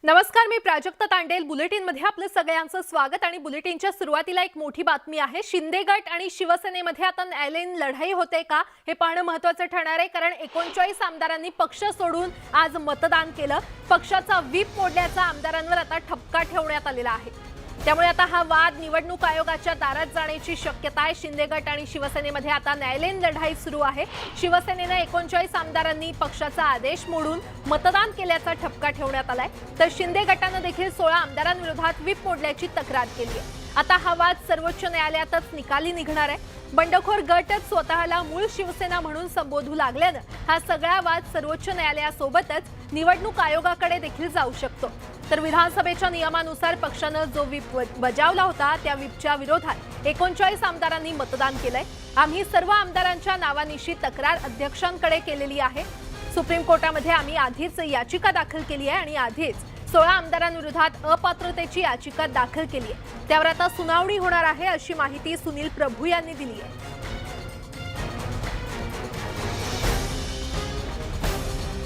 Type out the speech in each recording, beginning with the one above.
नमस्कार, मी प्राजक्ता तांडेल. बुलेटिनमध्ये आपलं सगळ्यांचं स्वागत. आणि बुलेटिनच्या सुरुवातीला एक मोठी बातमी आहे. शिंदे गट आणि शिवसेनेमध्ये आता न्यायालयीन लढाई होते का हे पाहणं महत्त्वाचं ठरणार आहे, कारण 39 आमदारांनी पक्ष सोडून आज मतदान केलं. पक्षाचा व्हीप मोडल्याचा आमदारांवर आता ठपका ठेवण्यात आलेला आहे. त्यामुळे आता हा वाद निवडणूक आयोगाच्या दारात जाण्याची शक्यता आहे. शिंदे गट आणि शिवसेनेमध्ये आता न्यायालयीन लढाई सुरू आहे. शिवसेनेने 39 आमदारांनी पक्षाचा आदेश मोडून मतदान केल्याचा ठपका ठेवण्यात आलाय, तर शिंदे गटानं देखील 16 आमदारांविरोधात व्हीप मोडल्याची तक्रार केली आहे. आता हा वाद सर्वोच्च न्यायालयातच निकाली निघणार आहे. बंडखोर गटच स्वतःला मूळ शिवसेना म्हणून संबोधू लागल्यानं हा सगळा वाद सर्वोच्च न्यायालयासोबतच निवडणूक आयोगाकडे देखील जाऊ शकतो. तर विधानसभेच्या नियमानुसार पक्षानं जो व्हीप बजावला होता त्या व्हीपच्या विरोधात 39 आमदारांनी मतदान केलंय. आम्ही सर्व आमदारांच्या नावानिशी तक्रार अध्यक्षांकडे केलेली आहे. सुप्रीम कोर्टामध्ये आम्ही आधीच याचिका दाखल केली आहे आणि आधीच 16 आमदारांविरोधात अपात्रतेची याचिका दाखल केली आहे. त्यावर आता सुनावणी होणार आहे, अशी माहिती सुनील प्रभू यांनी दिली आहे.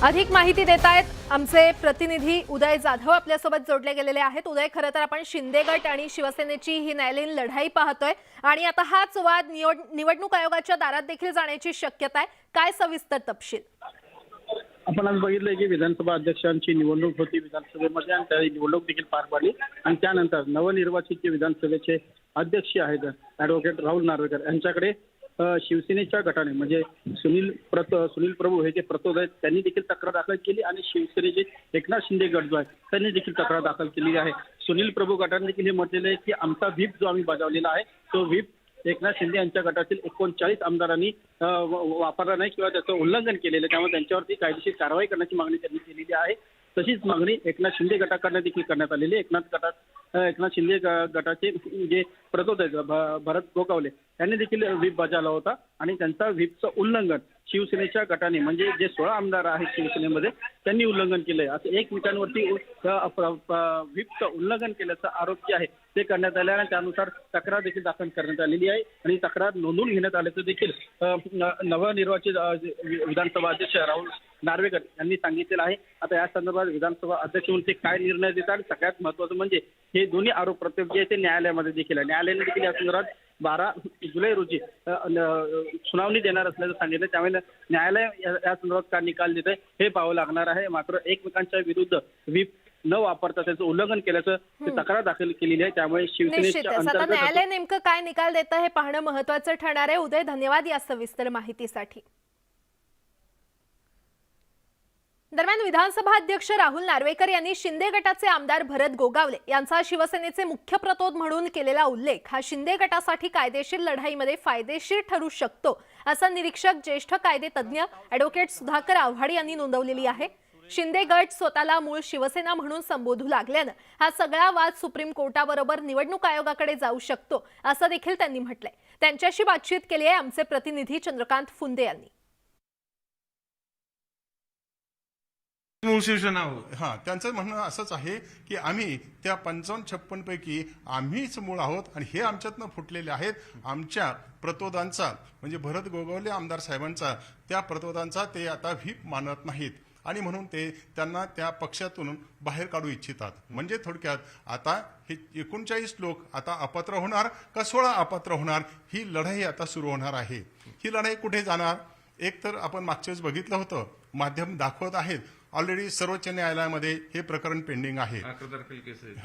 अधिक माहिती देत आहेत आमचे प्रतिनिधी उदय जाधव आपल्यासोबत जोडले गेलेले आहेत. उदय, खरं तर आपण शिंदे गट आणि शिवसेनेची ही न्यायालयीन लढाई पाहतोय आणि आता हाच वाद निवडणूक आयोगाच्या दारात देखील जाण्याची शक्यता आहे. काय सविस्तर तपशील? आपण आज बघितलंय की विधानसभा अध्यक्षांची निवडणूक होती विधानसभेमध्ये आणि त्या निवडणूक देखील पार पडली आणि त्यानंतर नवनिर्वाचित जे विधानसभेचे अध्यक्ष आहेत ॲडव्होकेट राहुल नार्वेकर यांच्याकडे शिवसेनेच्या गटाने म्हणजे सुनील प्रभू हे जे प्रतोद आहेत त्यांनी देखील तक्रार दाखल केली आणि शिवसेनेचे एकनाथ शिंदे गट जो आहे त्यांनी देखील तक्रार दाखल केलेली आहे. सुनील प्रभू गटाने देखील हे म्हटलेलं आहे की आमचा व्हीप जो आम्ही बजावलेला आहे तो व्हीप एकनाथ शिंदे यांच्या गटातील 39 आमदारांनी वापरला नाही किंवा त्याचं उल्लंघन केलेलं आहे, त्यामुळे त्यांच्यावरती कायदेशीर कारवाई करण्याची मागणी त्यांनी केलेली आहे. तशीच मागणी एकनाथ शिंदे गटाकडनं देखील करण्यात आलेली आहे. एकनाथ शिंदे गटाचे जे प्रतोद आहेत भरत गोगावले यांनी देखील व्हीप बजावला होता आणि त्यांचा व्हीपचं उल्लंघन शिवसेनेच्या गटाने म्हणजे जे 16 आमदार आहेत शिवसेनेमध्ये त्यांनी उल्लंघन केलंय. असं एकमेकांवरती व्हीपचं उल्लंघन केल्याचा आरोप जे आहे ते करण्यात आले आणि त्यानुसार तक्रार देखील दाखल करण्यात आलेली आहे आणि तक्रार नोंदवून घेण्यात आल्याचं देखील नवनिर्वाचित विधानसभा अध्यक्ष राहुल नार्वेकर यांनी सांगितलेलं आहे. आता या संदर्भात विधानसभा अध्यक्ष म्हणून ते काय निर्णय देतात आणि सगळ्यात महत्त्वाचं म्हणजे हे दोन्ही आरोप प्रत्यारोप जे आहे ते न्यायालयामध्ये देखील आहे. न्यायालयाने देखील या संदर्भात 12 जुलै रोजी सुनावणी देणार असल्याचं सांगितलं. त्यामुळे न्यायालय या संदर्भात काय निकाल देत आहे हे पाहावं लागणार आहे. मात्र एकमेकांच्या विरुद्ध व्हीप न वापरता त्याचं उल्लंघन केल्याचं तक्रार दाखल केलेली आहे. त्यामुळे शिवसेनेच्या अंतर्गत न्यायालय नेमकं काय निकाल देतं हे पाहणं महत्त्वाचं ठरणार आहे. उदय, धन्यवाद या सविस्तर माहितीसाठी. दरम्यान विधानसभा अध्यक्ष राहुल नार्वेकर यांनी शिंदे गटाचे आमदार भरत गोगावले यांचा शिवसेनेचे मुख्य प्रतोद म्हणून केलेला उल्लेख हा शिंदे गटासाठी कायदेशीर लढाईमध्ये फायदेशीर ठरू शकतो, असं निरीक्षक ज्येष्ठ कायदेतज्ञ ॲडव्होकेट सुधाकर आव्हाड यांनी नोंदवलेली आहे. शिंदे गट स्वतःला मूळ शिवसेना म्हणून संबोधू लागल्यानं हा सगळा वाद सुप्रीम कोर्टाबरोबर निवडणूक आयोगाकडे जाऊ शकतो, असं देखील त्यांनी म्हटलंय. त्यांच्याशी बातचीत केली आहे आमचे प्रतिनिधी चंद्रकांत फुंदे यांनी. मूळ शिवसेना हां, त्यांचं म्हणणं असंच आहे की आम्ही त्या 55-56 पैकी आम्हीच मूळ आहोत आणि हे आमच्यातनं फुटलेले आहेत. आमच्या प्रतोदांचा म्हणजे भरत गोगावले आमदार साहेबांचा त्या प्रतोदांचा ते आता व्हीप मानत नाहीत आणि म्हणून ते त्यांना त्या पक्षातून बाहेर काढू इच्छितात. म्हणजे थोडक्यात आता हे 39 लोक आता अपात्र होणार का 16 अपात्र होणार ही लढाई आता सुरू होणार आहे. ही लढाई कुठे जाणार? एक तर आपण मागच्या वेळेस बघितलं होतं, माध्यम दाखवत आहेत ऑलरेडी सर्वोच्च न्यायालयामध्ये हे प्रकरण पेंडिंग आहे.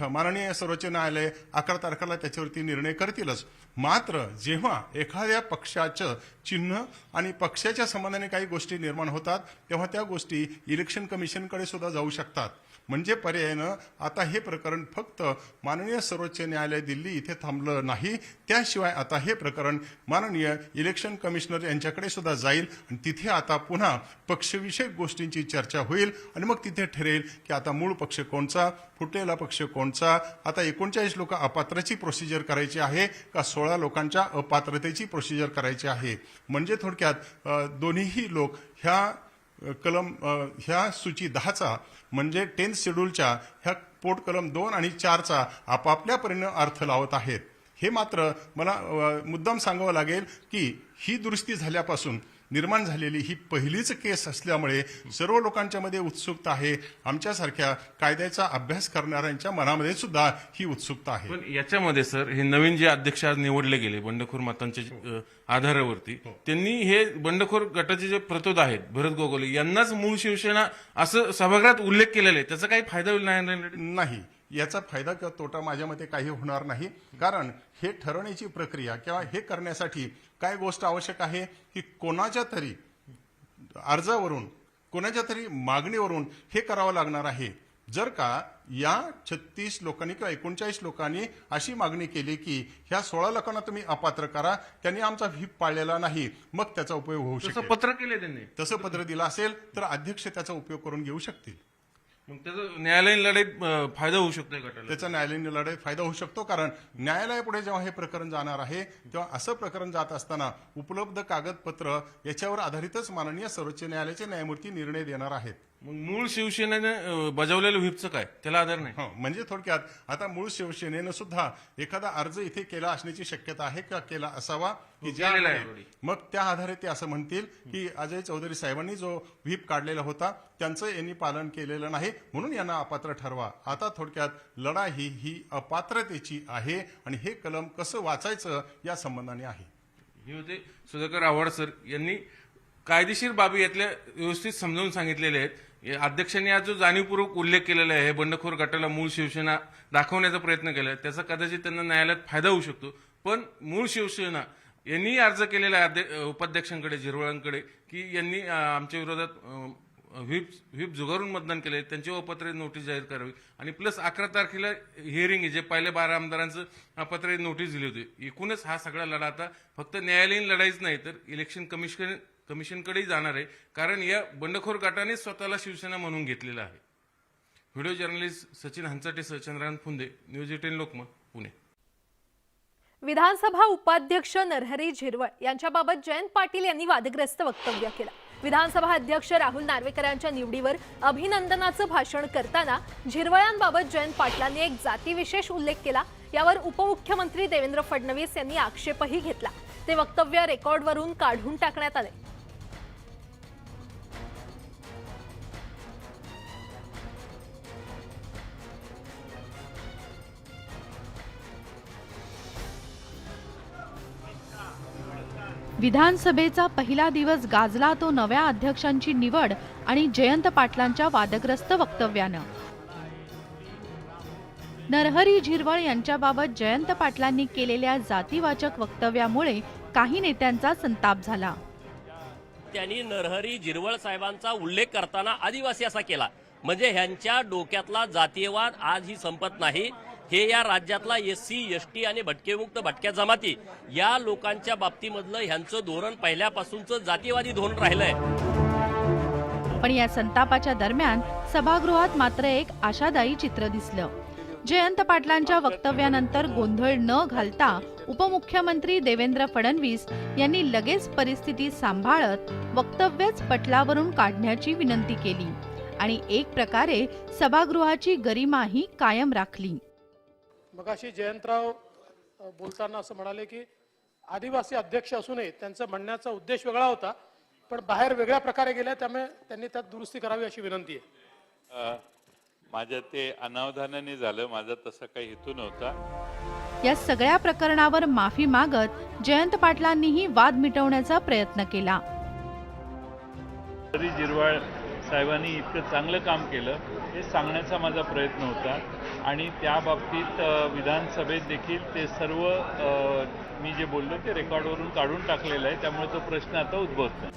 माननीय सर्वोच्च न्यायालय 11 तारखेला त्याच्यावरती निर्णय करतीलच. मात्र जेव्हा एखाद्या पक्षाचं चिन्ह आणि पक्षाच्या संबंधाने काही गोष्टी निर्माण होतात तेव्हा त्या गोष्टी इलेक्शन कमिशनकडे सुद्धा जाऊ शकतात. म्हणजे पर्यायानं आता हे प्रकरण फक्त माननीय सर्वोच्च न्यायालय दिल्ली इथे थांबलं नाही, त्याशिवाय आता हे प्रकरण माननीय इलेक्शन कमिशनर यांच्याकडे सुद्धा जाईल आणि तिथे आता पुन्हा पक्षविषयक गोष्टींची चर्चा होईल आणि मग तिथे ठरेल की आता मूळ पक्ष कोणचा, फुटलेला पक्ष कोणचा. आता 39 लोक अपात्रची प्रोसिजर करायची आहे का 16 लोकांच्या अपात्रतेची प्रोसिजर करायची आहे. म्हणजे थोडक्यात दोन्हीही लोक ह्या सूची 10चा म्हणजे 10th शेड्यूलच्या ह्या पोट कलम 2 आणि 4चा आपापल्या परीने अर्थ लावत आहेत. हे मात्र मला मुद्दाम सांगावं लागेल की ही दुरुस्ती झाल्यापासून निर्माण झालेली ही पहिलीच केस असल्यामुळे सर्व लोकांच्या मध्ये उत्सुकता आहे. आमच्यासारख्या कायद्याचा अभ्यास करणाऱ्यांच्या मनामध्ये सुद्धा ही उत्सुकता आहे. पण याच्यामध्ये सर हे नवीन जे अध्यक्ष आज निवडले गेले बंडखोर मतांच्या आधारावरती, त्यांनी हे बंडखोर गटाचे जे प्रतोद आहेत भरत गोगोले यांनाच मूळ शिवसेना असं सभागृहात उल्लेख केलेला आहे. त्याचा काही फायदा होईल नाही, याचा फायदा किंवा तोटा माझ्या मते काही होणार नाही. कारण हे ठरवण्याची प्रक्रिया किंवा हे करण्यासाठी काय गोष्ट आवश्यक आहे की कोणाच्या तरी अर्जावरून कोणाच्या तरी मागणीवरून हे करावं लागणार आहे. जर का या 36 लोकांनी किंवा 39 लोकांनी अशी मागणी केली की ह्या 16 लोकांना तुम्ही अपात्र करा, त्यांनी आमचा व्हीप पाळलेला नाही, मग त्याचा उपयोग होऊ तसं शकेल. पत्र केले त्यांनी. तसं पत्र दिलं असेल तर अध्यक्ष त्याचा उपयोग करून घेऊ शकतील. मग त्याचा न्यायालयीन लढाईत फायदा होऊ शकतो गटाला. त्याचा न्यायालयीन लढाईत फायदा होऊ शकतो. कारण न्यायालयापुढे जेव्हा हे प्रकरण जाणार आहे तेव्हा असं प्रकरण जात असताना उपलब्ध कागदपत्र याच्यावर आधारितच माननीय सर्वोच्च न्यायालयाचे न्यायमूर्ती निर्णय देणार आहेत. मग मूळ शिवसेनेने बजावलेलं व्हीपचं काय, त्याला आधार नाही. म्हणजे थोडक्यात आता मूळ शिवसेनेनं सुद्धा एखादा अर्ज इथे केला असण्याची शक्यता आहे किंवा केला असावा की ज्या केलेला आहे already. मग त्या आधारे ते असं म्हणतील की अजय चौधरी साहेबांनी जो व्हीप काढलेला होता त्यांचं यांनी पालन केलेलं नाही म्हणून यांना अपात्र ठरवा. आता थोडक्यात लढाई ही अपात्रतेची आहे आणि हे कलम कसं वाचायचं या संबंधाने आहे. हे होते सुधाकर आव्हाड सर. यांनी कायदेशीर बाबी यातल्या व्यवस्थित समजावून सांगितलेल्या आहेत. अध्यक्षांनी आज जो जाणीवपूर्वक उल्लेख केलेला आहे बंडखोर गटाला मूळ शिवसेना दाखवण्याचा प्रयत्न केला, त्याचा कदाचित त्यांना न्यायालयात फायदा होऊ शकतो. पण मूळ शिवसेना यांनी अर्ज केलेला आहे उपाध्यक्षांकडे, झिरवळांकडे, की यांनी आमच्या विरोधात व्हीप जुगारून मतदान केले, त्यांची अपात्र नोटीस जाहीर करावी. आणि प्लस 11 तारखेला हिअरिंग आहे, जे पहिल्या 12 आमदारांचं अपात्र नोटीस दिली होती. एकूणच हा सगळा लढा आता फक्त न्यायालयीन लढाईच नाही तर इलेक्शन कमिशनकडेही जाणार आहे. कारण या बंडखोर गटाने स्वतःला शिवसेना म्हणून घेतलेला आहे. व्हिडिओ जर्नलिस्ट सचिन हंचाटेसह चंद्रकांत फुंदे, न्यूज 18 लोकमत, पुणे. विधानसभा उपाध्यक्ष नरहरी झिरवळ यांच्याबाबत जयंत पाटील यांनी वादग्रस्त वक्तव्य केलं. विधानसभा अध्यक्ष राहुल नार्वेकर यांच्या निवडीवर अभिनंदनाचं भाषण करताना झिरवळांबाबत जयंत पाटलांनी एक जातीविशेष उल्लेख केला. यावर उपमुख्यमंत्री देवेंद्र फडणवीस यांनी आक्षेपही घेतला. ते वक्तव्य रेकॉर्डवरून काढून टाकण्यात आले. विधानसभेचा पहिला दिवस गाजला तो नव्या अध्यक्षांची निवड आणि जयंत पाटलांच्या वादग्रस्त वक्तव्यानं. नरहरी झिरवळ यांच्याबाबत जयंत पाटलांनी केलेल्या जातीवाचक वक्तव्यामुळे काही नेत्यांचा संताप झाला. त्यांनी नरहरी झिरवळ साहेबांचा उल्लेख करताना आदिवासी असा केला, म्हणजे ह्यांच्या डोक्यातला जातीयवाद आजही संपत नाही. हे या राज्यातला SC, ST आणि भटकेमुक्त भटक्या जमाती या लोकांच्या बाबतीमधलं ह्यांचं धोरण पहिल्यापासूनचं जातीयवादी धोरण राहिलंय. पण या संतापाच्या दरम्यान सभागृहात मात्र एक आशादायी चित्र दिसलं. जयंत पाटलांच्या वक्तव्यानंतर गोंधळ न घालता उपमुख्यमंत्री देवेंद्र फडणवीस यांनी लगेच परिस्थिती सांभाळत वक्तव्यच पटलावरून काढण्याची विनंती केली आणि एक प्रकारे सभागृहाची गरिमाही कायम राखली. मगाशी जयंतराव बोलताना असं म्हणाले की आदिवासी अध्यक्ष असू नये, त्यांचं म्हणण्याचा उद्देश वेगळा होता पण बाहेर वेगळ्या प्रकारे गेल्या, त्यामुळे त्यांनी त्यात दुरुस्ती करावी अशी विनंती आहे. माझ्या ते अनावधानाने झालं, माझा तसा काही हेतू नव्हता. या सगळ्या प्रकरणावर माफी मागत जयंत पाटलांनीही वाद मिटवण्याचा प्रयत्न केला. तरी झिरवळ साहेबांनी इतकं चांगलं काम केलं हे सांगण्याचा माझा प्रयत्न होता आणि त्या बाबतीत विधानसभेत देखील ते सर्व मी जे बोललो ते रेकॉर्डवरून काढून टाकलेलं आहे, त्यामुळे तो प्रश्न आता उद्भवत नाही.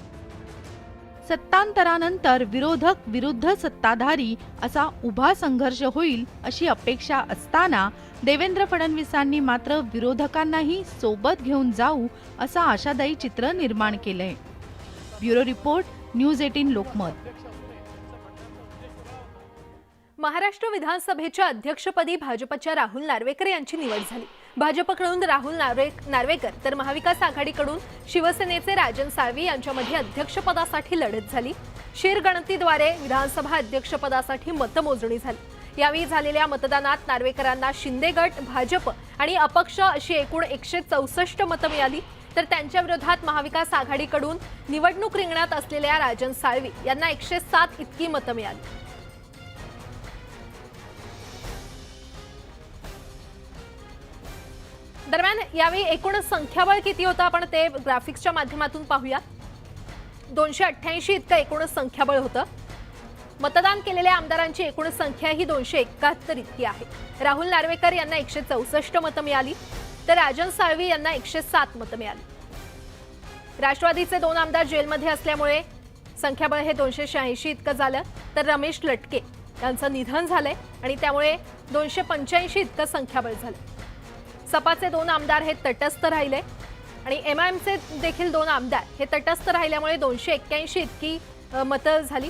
सत्तांतरानंतर विरोधक विरुद्ध सत्ताधारी असा उभा संघर्ष होईल अशी अपेक्षा असताना देवेंद्र फडणवीसांनी मात्र विरोधकांनाही सोबत घेऊन जाऊ असं आशादायी चित्र निर्माण केलंय. Bureau report, news 18 Lokmat. Maharashtra विधानसभेच्या अध्यक्षपदी भाजपच्या राहुल नार्वेकर यांची निवड झाली. भाजपकडून राहुल नार्वेकर तर महाविकास आघाडीकडून शिवसेनेचे राजन साळवी यांच्यामध्ये अध्यक्षपदासाठी लढत झाली. शिरगणतीद्वारे विधानसभा अध्यक्षपदासाठी मतमोजणी झाली. यावेळी झालेल्या मतदानात नार्वेकरांना शिंदे गट, भाजप आणि अपक्ष अशी एकूण 164 मतं मिळाली. तर त्यांच्या विरोधात महाविकास आघाडीकडून निवडणूक रिंगणात असलेल्या राजन साळवी यांना 107 इतकी मतं मिळाली. दरम्यान यावेळी एकूण संख्याबळ किती होतं आपण ते ग्राफिक्सच्या माध्यमातून पाहूया. 288 इतकं एकूण संख्याबळ होतं. मतदान केलेल्या आमदारांची एकूण संख्या ही 271 इतकी आहे. राहुल नार्वेकर यांना 164 मतं मिळाली तर राजन साळवी यांना 107 मतं मिळाली. राष्ट्रवादीचे 2 आमदार जेलमध्ये असल्यामुळे संख्याबळ हे 286 इतकं झालं तर रमेश लटके यांचं निधन झालंय आणि त्यामुळे 285 इतकं संख्याबळ झालं. सपाचे 2 आमदार हे तटस्थ राहिले आणि एमआयएमचे देखील 2 आमदार हे तटस्थ राहिल्यामुळे 281 इतकी मतं झाली.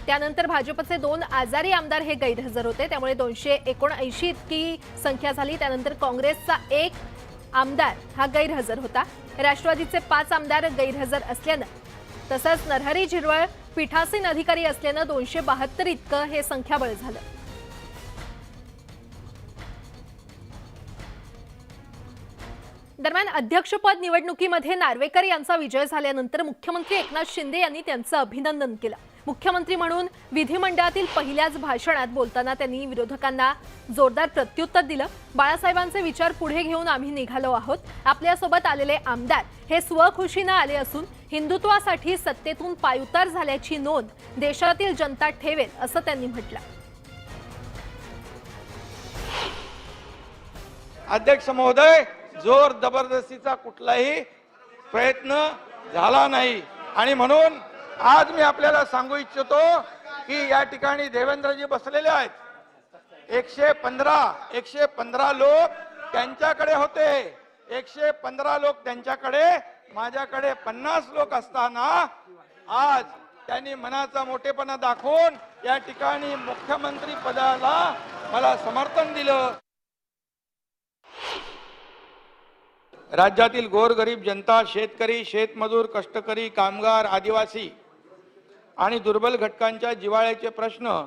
त्यानंतर भाजपचे 2 आजारी आमदार हे गैरहजर होते त्यामुळे 279 इतकी संख्या झाली. त्यानंतर काँग्रेसचा 1 आमदार हा गैरहजर होता. राष्ट्रवादीचे 5 आमदार गैरहजर असल्यानं तसंच नरहरी झिरवळ पीठासीन अधिकारी असल्यानं 272 इतकं हे संख्याबळ झालं. दरम्यान अध्यक्षपद निवडणुकीमध्ये नार्वेकर यांचा विजय झाल्यानंतर मुख्यमंत्री एकनाथ शिंदे यांनी त्यांचं अभिनंदन केलं. मुख्यमंत्री म्हणून विधिमंडळातील पहिल्याच भाषणात बोलताना त्यांनी विरोधकांना जोरदार प्रत्युत्तर दिलं. बाळासाहेबांचे विचार पुढे घेऊन आम्ही निघालो आहोत. आपल्यासोबत आलेले आमदार हे स्वखुशीनं आले असून हिंदुत्वासाठी सत्तेतून पायउतार झाल्याची नोंद देशातील जनता ठेवेल असं त्यांनी म्हटलं. अध्यक्ष महोदय, जोर जबरदस्तीचा कुठलाही प्रयत्न झाला नाही आणि म्हणून आज मी आपल्याला सांगू इच्छितो की या ठिकाणी देवेंद्रजी बसलेले आहेत. 115 लोक त्यांच्याकडे होते. 115 लोक त्यांच्याकडे, माझ्याकडे 50 लोक असताना आज त्यांनी मनाचा मोठेपणा दाखवून या ठिकाणी मुख्यमंत्री पदाला मला समर्थन दिलं. राज्यातील गोरगरीब जनता, शेतकरी, शेतमजूर, कष्टकरी, कामगार, आदिवासी आणि दुर्बल घटकांच्या जिव्हाळ्याचे प्रश्न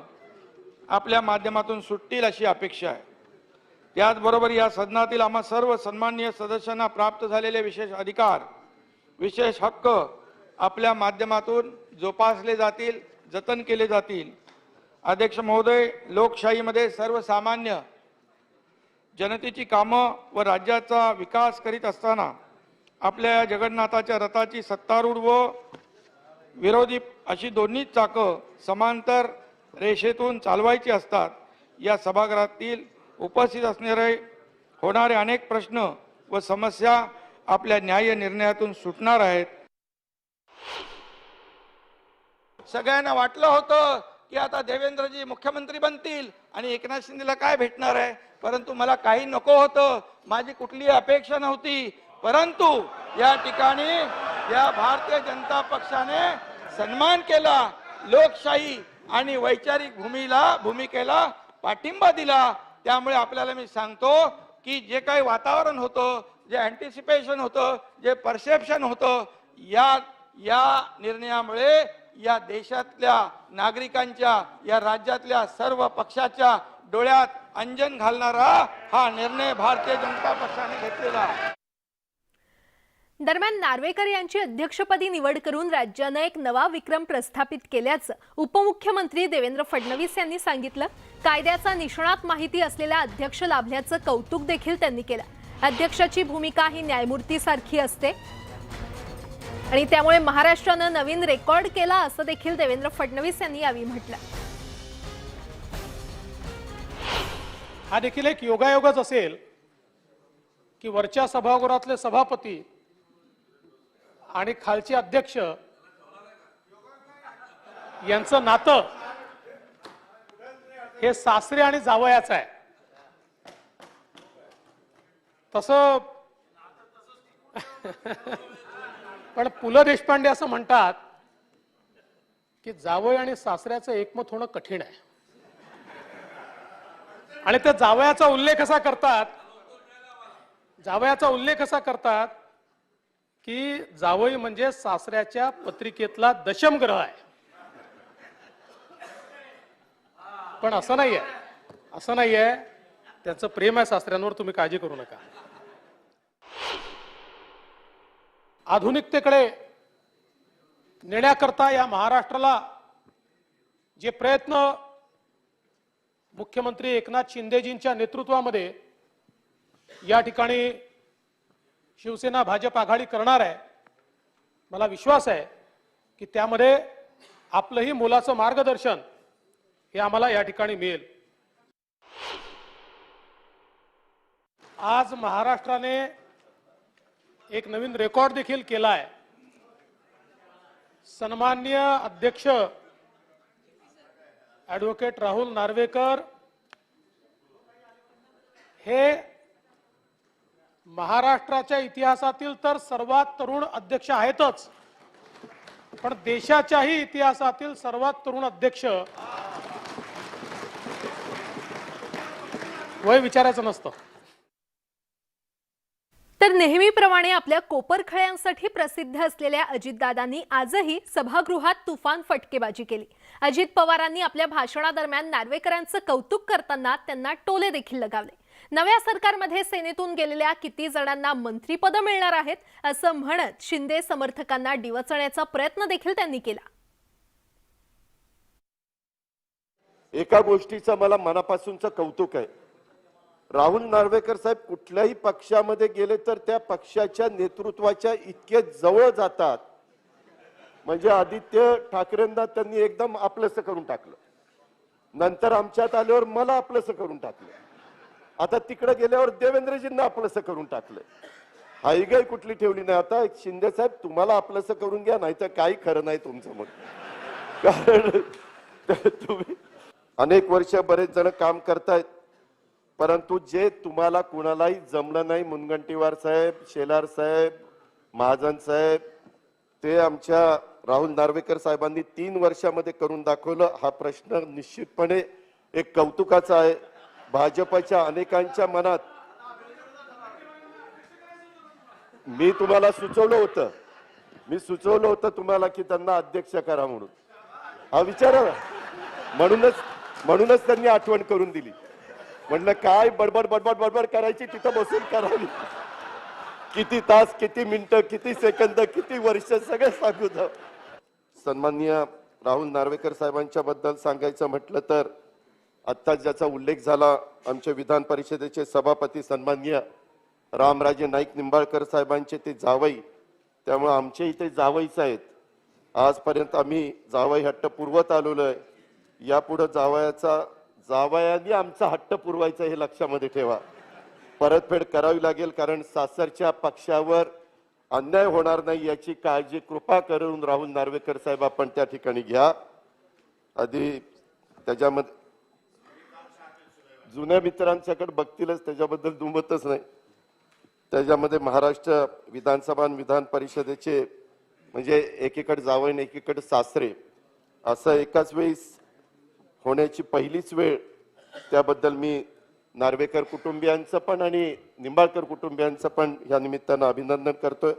आपल्या माध्यमातून सुटतील अशी अपेक्षा आहे. त्याचबरोबर या सदनातील आम्हा सर्व सन्माननीय सदस्यांना प्राप्त झालेले विशेष अधिकार, विशेष हक्क आपल्या माध्यमातून जोपासले जातील, जतन केले जातील. अध्यक्ष महोदय, लोकशाहीमध्ये सर्वसामान्य जनतेची कामं व राज्याचा विकास करीत असताना आपल्या जगन्नाथाच्या रथाची सत्तारूढ व विरोधी अशी दोन्ही चाकं समांतर रेषेतून चालवायची असतात. या सभागृहातील उपस्थित असणारे होणारे अनेक प्रश्न व समस्या आपल्या न्याय निर्णयातून सुटणार आहेत. सगळ्यांना वाटलं होतं की आता देवेंद्रजी मुख्यमंत्री बनतील आणि एकनाथ शिंदेला काय भेटणार आहे, परंतु मला काही नको होतं, माझी कुठलीही अपेक्षा नव्हती. परंतु या ठिकाणी या भारतीय जनता पक्षाने सन्मान केला, लोकशाही आणि वैचारिक भूमिकेला पाठिंबा दिला. त्यामुळे आपल्याला मी सांगतो की जे काही वातावरण होतं, जे अँटिसिपेशन होतं, जे परसेप्शन होतं, या निर्णयामुळे या देशातल्या नागरिकांच्या, या राज्यातल्या सर्व पक्षाच्या डोळ्यात अंजन घालणारा हा निर्णय भारतीय जनता पक्षाने घेतलेला. दरम्यान नार्वेकर यांची अध्यक्षपदी निवड करून राज्यानं एक नवा विक्रम प्रस्थापित केल्याचं उपमुख्यमंत्री देवेंद्र फडणवीस यांनी सांगितलं. कायद्याचा निष्णात माहिती असलेला अध्यक्ष लाभल्याचं कौतुक देखील त्यांनी केलं. अध्यक्षाची भूमिका ही न्यायमूर्तीसारखी असते आणि त्यामुळे महाराष्ट्रानं नवीन रेकॉर्ड केला असं देखील देवेंद्र फडणवीस यांनी यावेळी म्हटलं. हा देखील एक योगायोगच असेल की वरच्या सभागृहातले सभापती आणि खालचे अध्यक्ष यांचं नातं हे सासरे आणि जावयाचं आहे. तसं पण पु ल देशपांडे असं म्हणतात की जावय आणि सासऱ्याचं एकमत होणं कठीण आहे. आणि त्या जावयाचा उल्लेख असा करतात की जावई म्हणजे सासऱ्याच्या पत्रिकेतला दशमग्रह आहे. पण असं नाहीये, त्याचं प्रेम आहे सासऱ्यांवर, तुम्ही काळजी करू नका. आधुनिकतेकडे नेण्याकरता या महाराष्ट्राला जे प्रयत्न मुख्यमंत्री एकनाथ शिंदेजींच्या नेतृत्वामध्ये या ठिकाणी शिवसेना भाजप आघाडी करणार आहे, मला विश्वास आहे की त्यामध्ये आपलंही मोलाचं मार्गदर्शन हे आम्हाला या ठिकाणी मिळेल. आज महाराष्ट्राने एक नवीन रेकॉर्ड देखील केला आहे. सन्माननीय अध्यक्ष ॲडव्होकेट राहुल नार्वेकर हे महाराष्ट्राच्या इतिहासातील तर सर्वात तरुण अध्यक्ष आहेतच, पण देशाच्याही इतिहासातील सर्वात तरुण अध्यक्ष वय विचारायचं नसतं. तर नेहमीप्रमाणे आपल्या कोपरखळ्यांसाठी प्रसिद्ध असलेल्या अजितदादांनी आजही सभागृहात तुफान फटकेबाजी केली. अजित पवारांनी आपल्या भाषणादरम्यान नार्वेकरांचं कौतुक करताना त्यांना टोले देखील लगावले. नव्या सरकारमध्ये सेनेतून गेलेल्या किती जणांना मंत्रीपद मिळणार आहेत असं म्हणत शिंदे समर्थकांना डिवचण्याचा प्रयत्न देखील त्यांनी केला. एका गोष्टीचं मला मनापासूनचं कौतुक आहे. राहुल नार्वेकर साहेब कुठल्याही पक्षामध्ये गेले तर त्या पक्षाच्या नेतृत्वाच्या इतके जवळ जातात. म्हणजे आदित्य ठाकरेंना त्यांनी एकदम आपलंसं करून टाकलं, नंतर आमच्यात आल्यावर मला आपलंसं करून टाकलं, आता तिकडे गेल्यावर देवेंद्रजींना आपलंसं करून टाकलं. हायगाई कुठली ठेवली नाही. आता शिंदे साहेब तुम्हाला आपलंसं करून घ्या, नाही तर काही खरं नाही तुमचं. मग कारण तुम्ही अनेक वर्ष बरेच जण काम करतायत, परंतु जे तुम्हाला कुणालाही जमलं नाही, मुनगंटीवार साहेब, शेलार साहेब, महाजन साहेब, ते आमच्या राहुल नार्वेकर साहेबांनी 3 वर्षामध्ये करून दाखवलं. हा प्रश्न निश्चितपणे एक कौतुकाचा आहे. भाजपच्या अनेकांच्या मनात मी तुम्हाला सुचवलं होतं तुम्हाला की त्यांना अध्यक्ष करा म्हणून. हा विचार म्हणूनच त्यांनी आठवण करून दिली. म्हणलं काय बडबड करायची, तिथं बसून करावी. किती तास, किती मिनिटं, किती सेकंद, किती वर्ष सगळं सांगू द्या. सन्माननीय राहुल नार्वेकर साहेबांच्या बद्दल सांगायचं म्हटलं तर आत्ता ज्याचा उल्लेख झाला, आमच्या विधान परिषदेचे सभापती सन्माननीय रामराजे नाईक निंबाळकर साहेबांचे ते जावई, त्यामुळे आमचे इथे जावईच आहेत. आजपर्यंत आम्ही जावई हट्ट पुरवत आलेलो आहे. यापुढे जावयांनी आमचा हट्ट पुरवायचा हे लक्षामध्ये ठेवा. परतफेड करावी लागेल, कारण सासरच्या पक्षावर अन्याय होणार नाही याची काळजी कृपा करून राहुल नार्वेकर साहेब आपण त्या ठिकाणी घ्या. आधी त्याच्यामध्ये जुन्या मित्रांच्याकडे बघतीलच, त्याच्याबद्दल दुमतच नाही. त्याच्यामध्ये महाराष्ट्र विधानसभा आणि विधान परिषदेचे म्हणजे एकीकडे जावई आणि एकीकडे सासरे असं एकाच वेळी होण्याची पहिलीच वेळ. त्याबद्दल मी नार्वेकर कुटुंबियांचं पण आणि निंबाळकर कुटुंबियांचं पण या निमित्तानं अभिनंदन करतोय.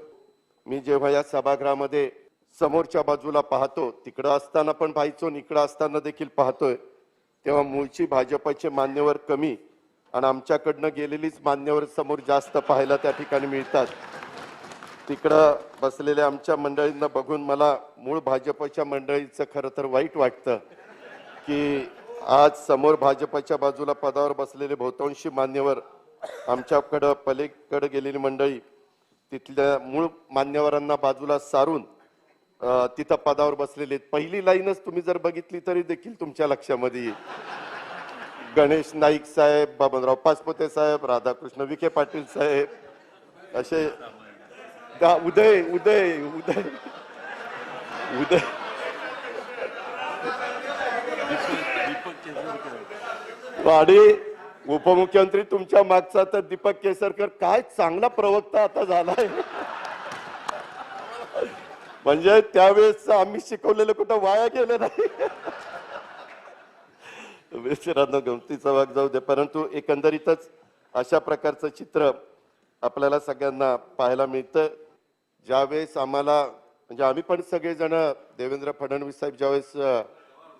मी जेव्हा या सभागृहामध्ये समोरच्या बाजूला पाहतो, तिकडं असताना पण पाहायचो, इकडं असताना देखील पाहतोय, तेव्हा मूळची भाजपचे मान्यवर कमी आणि आमच्याकडनं गेलेलीच मान्यवर समोर जास्त पाहायला त्या ठिकाणी मिळतात. तिकडं बसलेल्या आमच्या मंडळींना बघून मला मूळ भाजपच्या मंडळीचं खरं तर वाईट वाटतं की आज समोर भाजपच्या बाजूला पदावर बसलेले बहुतांशी मान्यवर आमच्याकडं पलीकडे गेलेली मंडळी तिथल्या मूळ मान्यवरांना बाजूला सारून तिथं पदावर बसलेले. पहिली लाईनच तुम्ही जर बघितली तरी देखील तुमच्या लक्षामध्ये येईल. गणेश नाईक साहेब, बाबनराव पाचपुते साहेब, राधाकृष्ण विखे पाटील साहेब, असे उदय उदय उदय उदय वाडी उपमुख्यमंत्री तुमच्या मागचा तर दीपक केसरकर काय चांगला प्रवक्ता आता झालाय. म्हणजे त्यावेळेस आम्ही शिकवलेलं कुठं वाया गेलं नाही. मित्रांनो, गमतीचा भाग जाऊ दे, परंतु एकंदरीतच अशा प्रकारचं चित्र आपल्याला सगळ्यांना पाहायला मिळतं. ज्यावेळेस आम्हाला म्हणजे आम्ही पण सगळेजण देवेंद्र फडणवीस साहेब ज्यावेळेस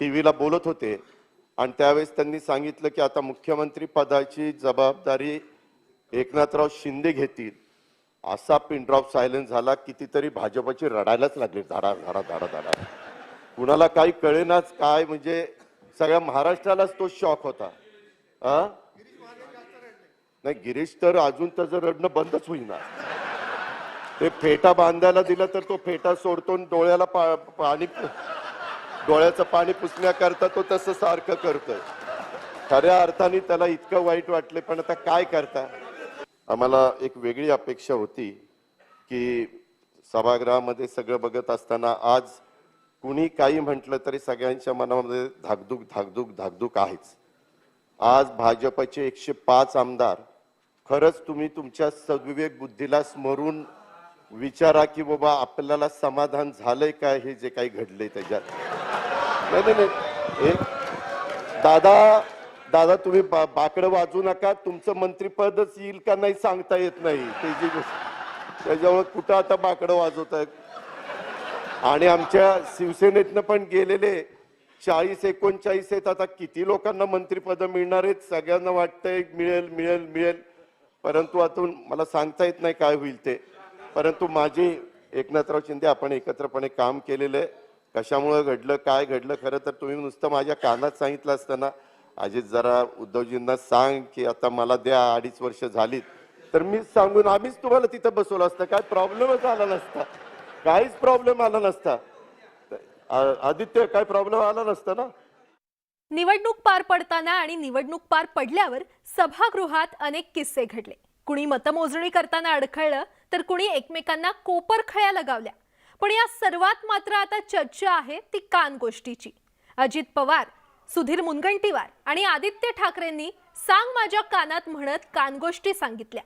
टीव्हीला बोलत होते आणि त्यावेळेस त्यांनी सांगितलं की आता मुख्यमंत्री पदाची जबाबदारी एकनाथराव शिंदे घेतील. असा पिन ड्रॉप सायलेन्स झाला, कितीतरी भाजपची रडायलाच लागली, धाडा धाडा धाडा धाडा. कुणाला काही कळेनाच काय, म्हणजे सगळ्या महाराष्ट्रालाच तो शॉक होता. नाही, गिरीश तर अजून त्याचं रडणं बंदच होईना. ते फेटा बांधायला दिला तर तो फेटा सोडतो, डोळ्याला डोळ्याचं पाणी पुसण्याकरता तो तसं सारखं करतोय. खऱ्या अर्थाने त्याला इतकं वाईट वाटले, पण आता काय करता. आम्हाला एक वेगळी अपेक्षा होती की सभागृहामध्ये सगळं बघत असताना आज कुणी काही म्हटलं तरी सगळ्यांच्या मनामध्ये धाकधूक धाकधूक धाकधूक आहेच. आज भाजपचे 105 आमदार, खरंच तुम्ही तुमच्या सद्विवेक बुद्धीला स्मरून विचारा की बाबा आपल्याला समाधान झालंय काय हे जे काही घडलंय त्याच्यात. नाही, दादा तुम्ही बाकडं वाजू नका. तुमचं मंत्रिपदच येईल का नाही सांगता येत नाही. त्याच्यामुळे कुठं आता बाकडं वाजवत आहे. आणि आमच्या शिवसेनेतनं पण गेलेले 40-39 आहेत. आता किती लोकांना मंत्रिपद मिळणार आहेत, सगळ्यांना वाटतंय मिळेल मिळेल मिळेल, परंतु आता मला सांगता येत नाही काय होईल ते. परंतु माझे एकनाथराव शिंदे आपण एकत्रपणे काम केलेलं आहे. कशामुळे घडलं काय घडलं, खरं तर तुम्ही नुसतं माझ्या कानात सांगितलं असताना, अजित जरा उद्धवजींना सांग की आता मला द्या, 2.5 वर्ष झालीत, तर मी सांगून आम्हीच तुम्हाला तिथं बसवलं असतं, काय प्रॉब्लेमच आला नसता, काहीच प्रॉब्लेम आला नसता. आदित्य, काय प्रॉब्लेम आला नसता ना. निवडणूक पार पडताना आणि निवडणूक पार पडल्यावर सभागृहात अनेक किस्से घडले. कुणी मतमोजणी करताना अडखळलं, तर कुणी एकमेकांना कोपरखळ्या लगावल्या. पण या सर्वात मात्र आता चर्चा आहे ती कान गोष्टीची. अजित पवार, सुधीर मुनगंटीवार आणि आदित्य ठाकरेंनी सांग माझ्या कानात म्हणत कानगोष्टी सांगितल्या.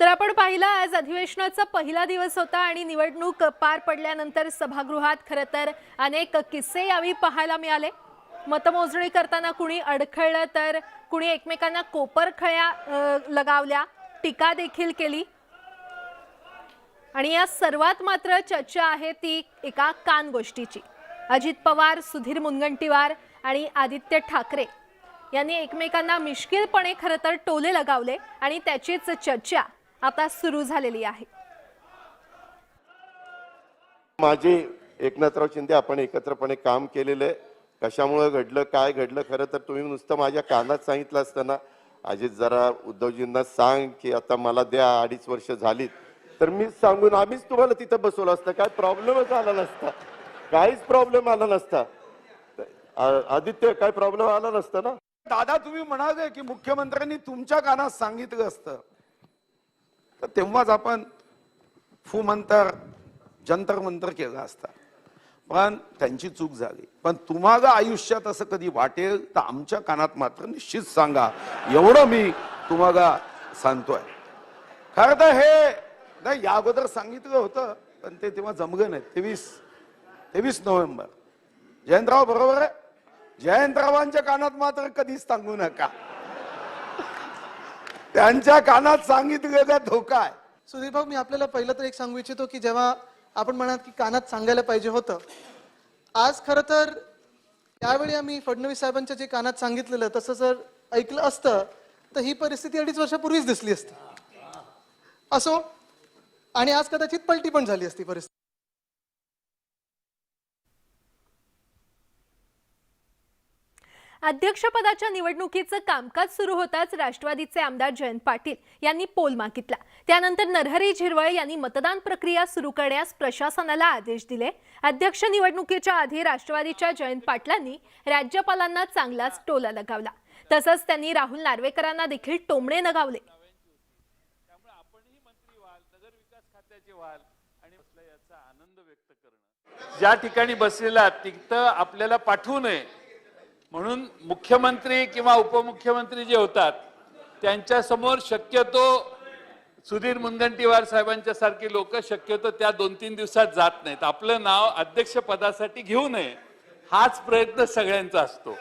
तर आपण पाहिलं, आज अधिवेशनाचा पहिला दिवस होता आणि निवडणूक पार पडल्यानंतर सभागृहात खरं तर अनेक किस्से यावेळी पाहायला मिळाले. मतमोजणी करताना कुणी अडखळलं, तर कुणी एकमेकांना कोपरखळ्या लगावल्या, टीका देखील केली. आणि या सर्वात मात्र चर्चा आहे ती एका कान गोष्टीची. अजित पवार, सुधीर मुनगंटीवार आणि आदित्य ठाकरे यांनी एकमेकांना मिश्किलपणे खरं तर टोले लगावले आणि त्याचीच चर्चा आता सुरू झालेली आहे. माझे एकनाथराव शिंदे आपण एकत्रपणे काम केलेलं आहे. कशामुळे घडलं काय घडलं, खरं तर तुम्ही नुसतं माझ्या कानात सांगितलं असताना, अजित जरा उद्धवजींना सांग की आता मला द्या, 2.5 वर्ष झालीत, तर मी सांगून आम्हीच तुम्हाला तिथं बसवलं असतं, काय प्रॉब्लेमच आला नसता, काहीच प्रॉब्लेम आला नसता. आदित्य, काय प्रॉब्लेम आला नसता ना. दादा, तुम्ही म्हणाले की मुख्यमंत्र्यांनी तुमच्या कानात सांगितलं असतं, तर तेव्हाच आपण फुमंतर जंतर मंतर केलं असतं. पण त्यांची चूक झाली. पण तुम्हाला आयुष्यात असं कधी वाटेल तर आमच्या कानात मात्र निश्चित सांगा, एवढं मी तुम्हाला सांगतोय. खरं तर हे नाही, या अगोदर सांगितलं होतं, पण ते तेव्हा जमलं नाही. 23 नोव्हेंबर, जयंतराव बरोबर आहे. जयंतरावांच्या कानात मात्र कधीच सांगू नका, त्यांच्या कानात सांगितलेला धोका आहे. सुधीर भाऊ, मी आपल्याला पहिलं तर एक सांगू इच्छितो की जेव्हा आपण म्हणाल की कानात सांगायला पाहिजे होतं, आज खरं तर त्यावेळी आम्ही फडणवीस साहेबांच्या जे कानात सांगितलेलं तसं जर ऐकलं असतं तर ही परिस्थिती 2.5 वर्षापूर्वीच दिसली असती. असो, आणि आज कदाचित पलटी पण झाली असती परिस्थिती. अध्यक्षपदाच्या निवडणुकीचं कामकाज सुरू होताच राष्ट्रवादीचे आमदार जयंत पाटील यांनी पोल मागितला. त्यानंतर नरहरी झिरवळ यांनी मतदान प्रक्रिया सुरू करण्यास प्रशासनाला आदेश दिले. अध्यक्ष निवडणुकीच्या आधी राष्ट्रवादीच्या जयंत पाटलांनी राज्यपालांना चांगलाच टोला लगावला. तसंच त्यांनी राहुल नार्वेकरांना देखील टोमणे लगावले. ज्या ठिकाणी बसलेला तिथं आपल्याला पाठवू नये म्हणून मुख्यमंत्री किंवा उपमुख्यमंत्री जे होतात त्यांच्या समोर शक्यतो सुधीर मुनगंटीवार साहेबांच्या सारखी लोक शक्यतो त्या 2-3 दिवसात जात नाहीत. आपलं नाव अध्यक्ष पदासाठी घेऊ नये हाच प्रयत्न सगळ्यांचा असतो,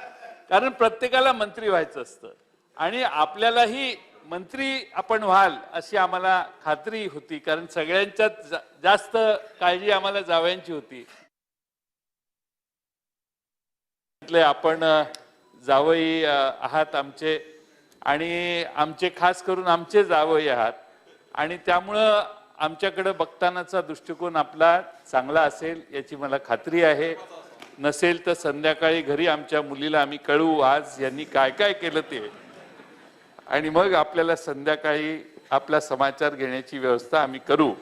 कारण प्रत्येकाला मंत्री व्हायचं असतं आणि आपल्यालाही मंत्री आपण व्हाल अशी आम्हाला खात्री होती, कारण सगळ्यांच्यात जास्त काळजी आम्हाला जावयांची होती. आपण जावई आहात आमचे, आणि आमचे खास करून आमचे जावई आहात, आणि त्यामुळं आमच्याकडे बघतानाचा दृष्टिकोन आपला चांगला असेल याची मला खात्री आहे. नसेल तर संध्याकाळी घरी आमच्या मुलीला आम्ही कळवू आज यांनी काय काय केलं ते, आणि मग आपल्याला संध्याकाळी आपला समाचार घेण्याची व्यवस्था आम्ही करू.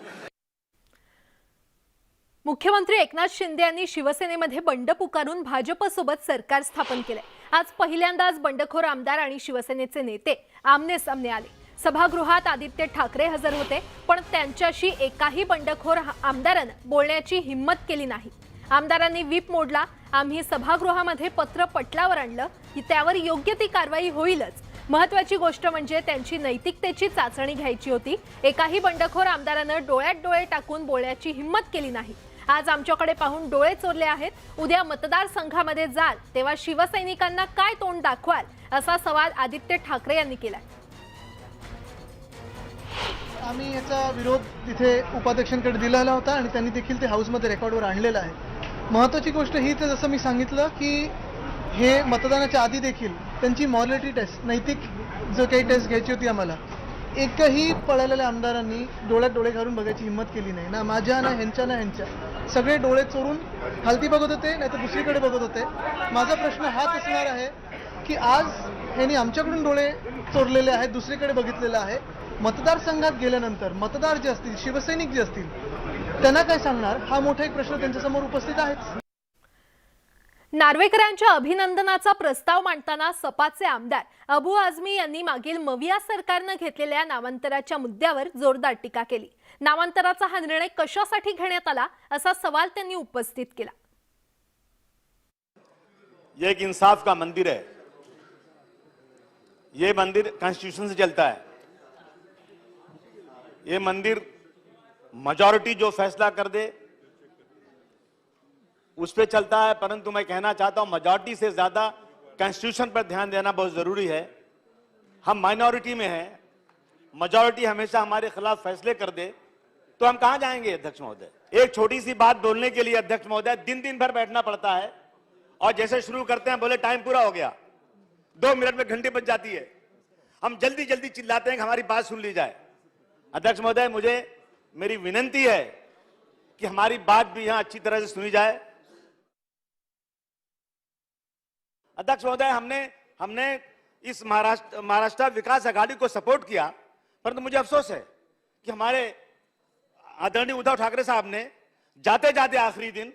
मुख्यमंत्री एकनाथ शिंदे यांनी शिवसेनेमध्ये बंड पुकारून भाजपसोबत सरकार स्थापन केले. आज पहिल्यांदाच बंडखोर आमदार आणि शिवसेनेचे नेते आमने सामने आले. सभागृहात आदित्य ठाकरे हजर होते, पण त्यांच्याशी एकाही बंडखोर आमदारानं बोलण्याची हिम्मत केली नाही. आमदारांनी व्हीप मोडला. आम्ही सभागृहामध्ये पत्र पटलावर आणलं की त्यावर योग्य ती कारवाई होईलच. महत्त्वाची गोष्ट म्हणजे त्यांची नैतिकतेची चाचणी घ्यायची होती. एकाही बंडखोर आमदारानं डोळ्यात डोळे टाकून बोलण्याची हिम्मत केली नाही. आज आमच्याकडे पाहून डोळे चोरले आहेत. उद्या मतदारसंघामध्ये जाल तेव्हा शिवसैनिकांना काय तोंड दाखवाल, असा सवाल आदित्य ठाकरे यांनी केलाय. आम्ही याचा विरोध तिथे उपाध्यक्षांकडे दिलेला होता आणि त्यांनी देखील ते हाऊसमध्ये रेकॉर्डवर आणलेलं आहे. महत्त्वाची गोष्ट हीच आहे, जसं मी सांगितलं की हे मतदानाच्या आधी देखील त्यांची मॉरॅलिटी टेस्ट, नैतिक जो काही टेस्ट घ्यायची होती आम्हाला, एकही पळालेल्या आमदारांनी डोळ्यात डोळे घालून बघायची हिंमत केली नाही. ना माझ्या, ना ह्यांच्या, ना ह्यांच्या. सगळे डोळे चोरून खालती बघत होते, नाही तर दुसरीकडे बघत होते. माझा प्रश्न हाच असणार आहे की आज ह्यांनी आमच्याकडून डोळे चोरलेले आहेत, दुसरीकडे बघितलेलं आहे. मतदारसंघात गेल्यानंतर मतदार जे असतील, शिवसैनिक जे असतील, त्यांना काय सांगणार, हा मोठा एक प्रश्न त्यांच्यासमोर उपस्थित आहेच. नार्वेकरांच्या अभिनंदनाचा प्रस्ताव मांडताना सपाचे आमदार अबू आझमी यांनी मागील मविया सरकारनं घेतलेल्या नामांतराच्या मुद्द्यावर जोरदार टीका केली. नामांतराचा हा निर्णय कशासाठी घेण्यात आला, असा सवाल त्यांनी उपस्थित केला. ये एक इंसाफ का मंदिर है. ये मंदिर कॉन्स्टिट्यूशन से चलता है. ये मंदिर मेजॉरिटी जो फैसला कर दे उस पे चलता है, परंतु मैं कहना चाहता हूं मेजॉरिटी से ज्यादा कॉन्स्टिट्यूशन पर ध्यान देना बहुत जरूरी है. हम माइनॉरिटी में हैं, मेजॉरिटी हमेशा हमारे खिलाफ फैसले कर दे तो हम कहां जाएंगे अध्यक्ष महोदय. एक छोटी सी बात बोलने के लिए अध्यक्ष महोदय दिन भर बैठना पड़ता है, और जैसे शुरू करते हैं बोले टाइम पूरा हो गया, 2 मिनट में घंटे बज जाती है. हम जल्दी जल्दी चिल्लाते हैं कि हमारी बात सुन ली जाए. अध्यक्ष महोदय, मुझे मेरी विनंती है कि हमारी बात भी यहां अच्छी तरह से सुनी जाए. अध्यक्ष महोदय, हमने इस महाराष्ट्र विकास आघाड़ी को सपोर्ट किया, परंतु मुझे अफसोस है कि हमारे आदरणीय उद्धव ठाकरे साहब ने जाते जाते आखिरी दिन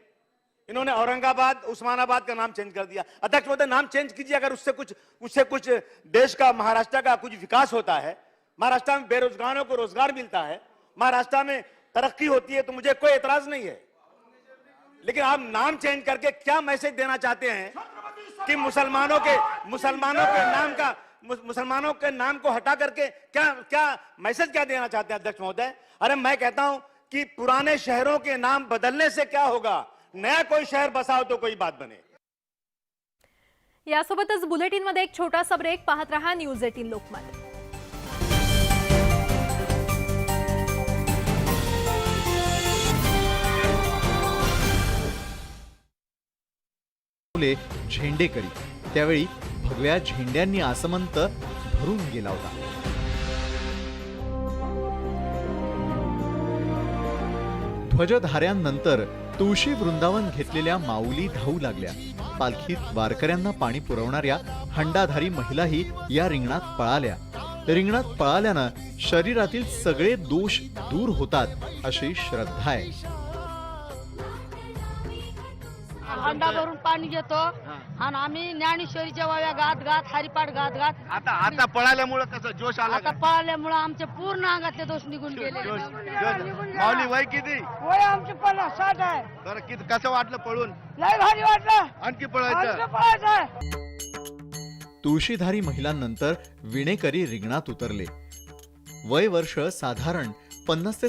इन्होंने औरंगाबाद, उस्मानाबाद का नाम चेंज कर दिया. अध्यक्ष महोदय, नाम चेंज कीजिए, अगर उससे कुछ देश का, महाराष्ट्र का कुछ विकास होता है, महाराष्ट्र में बेरोजगारों को रोजगार मिलता है, महाराष्ट्र में तरक्की होती है, तो मुझे कोई एतराज नहीं है. लेकिन आप नाम चेंज करके क्या मैसेज देना चाहते हैं कि मुसलमानों के नाम को हटा करके क्या मैसेज क्या देना चाहते हैं अध्यक्ष महोदय. अरे मैं कहता हूं कि पुराने शहरों के नाम बदलने से क्या होगा, नया कोई शहर बसाओ तो कोई बात बने. यासोबतच बुलेटिनमध्ये एक छोटासा ब्रेक. पाहत रहा न्यूज 18 लोकमत. झेंडेकरी त्यावेळी भगव्या झेंड्यांनी आसमंत भरून गेला होता. ध्वजधाऱ्यांनंतर तुळशी वृंदावन घेतलेल्या माऊली धावू लागल्या. पालखीत वारकऱ्यांना पाणी पुरवणाऱ्या हंडाधारी महिलाही या रिंगणात पळाल्या. रिंगणात पळाल्यानं शरीरातील सगळे दोष दूर होतात अशी श्रद्धा आहे. हंडा भरून पाणी घेतो आणि आम्ही ज्ञानेश्वरीच्या वाव्या गात गात, हरिपाठ गात गात. आता पळाल्यामुळे कसं जोश आला, आता पळाल्यामुळे आमच्या पूर्ण अंगातले दोष निघून गेले. माऊली वय किती? वय आमचे 50-60 आहे. बरं, किती कसं वाटलं पळून? लय भारी वाटलं. आणखी पळायचं. तुळशीधारी महिलांनंतर विणेकरी रिंगणात उतरले. वय वर्ष साधारण 50 ते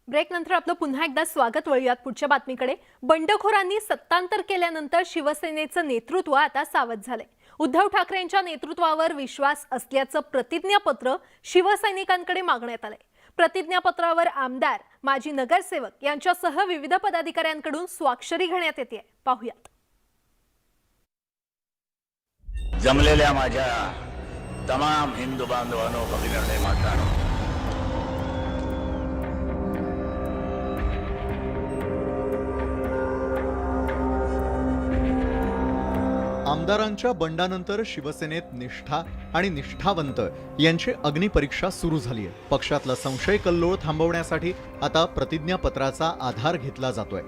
ब्रेक नंतर आपलं पुन्हा एकदा स्वागत. वळूयात पुढच्या बातमीकडे. बंडखोरांनी सत्तांतर केल्यानंतर शिवसेनेचं नेतृत्व आता सावध झालंय. उद्धव ठाकरेंच्या नेतृत्वावर विश्वास असल्याचं प्रतिज्ञापत्र शिवसैनिकांकडे मागण्यात आलंय. प्रतिज्ञापत्रावर आमदार, माजी नगरसेवक यांच्यासह विविध पदाधिकाऱ्यांकडून स्वाक्षरी घेण्यात येते. पाहूयात. जमलेल्या माझ्या तमाम हिंदू बांधवांनो, भगिनी मातांनो, आमदारांच्या बंडानंतर शिवसेनेत निष्ठा आणि निष्ठावंत यांची अग्निपरीक्षा सुरू झाली आहे. पक्षातला संशय कल्लोळ थांबवण्यासाठी आता प्रतिज्ञापत्राचा आधार घेतला जातोय.